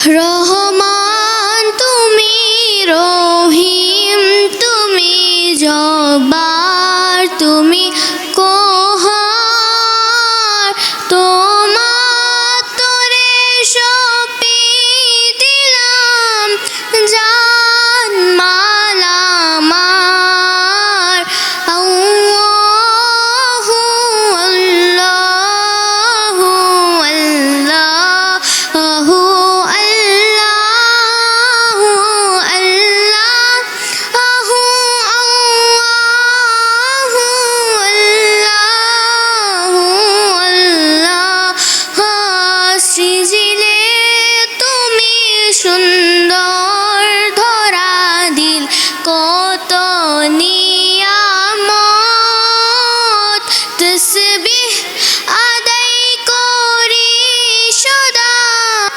রহমান তুমি, রহিম তুমি, জব্বার তুমি, কহার তোমার তরে সপি দিলাম জান মাল আমার। আল্লাহু আল্লাহু আল্লাহু সুন্দর ধরা দিল কত নিয়ামত, তসবিহ আদায় করি সদা,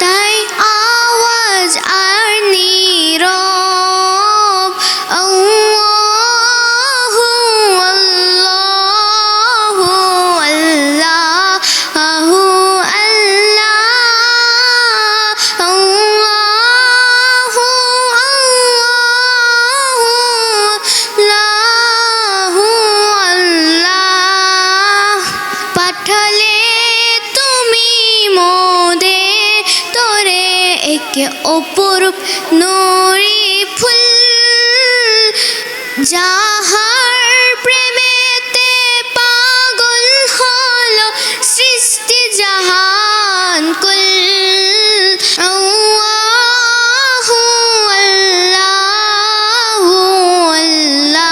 তাই আওয়াজ আর নীরব। আল্লাহু আল্লাহু আল্লাহু একে অপরূপ নুরি ফুল, যাহার প্রেমেতে পাগল হলো সৃষ্টি জাহান কুল। আল্লাহু আল্লাহু আল্লাহু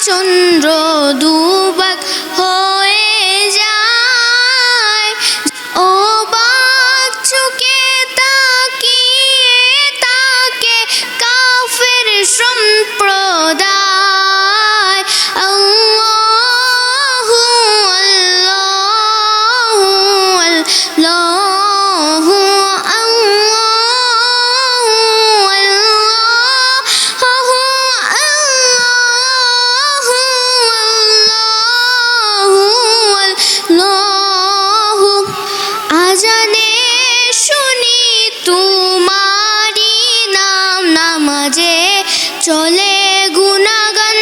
চন্দ্র দুবাক হয়ে যায়, ও বাক চুকে তাকিয়ে তাকে কাফের সম্প্রদায়। আল্লাহু আল্লাহু আল্লাহু আজানে শুনি তোমারি নাম, নামাজে চলে গুনাগান,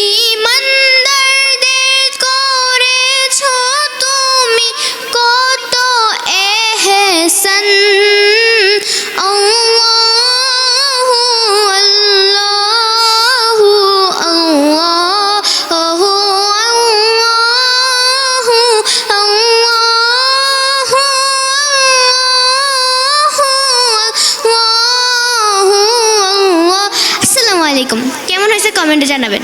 ঈমানদারদের করেছো তুমি কত এহসান। আল্লাহু আল্লাহু আল্লাহু আসসালামু আলাইকুম। কেমন হয়েছে কমেন্টে জানাবেন।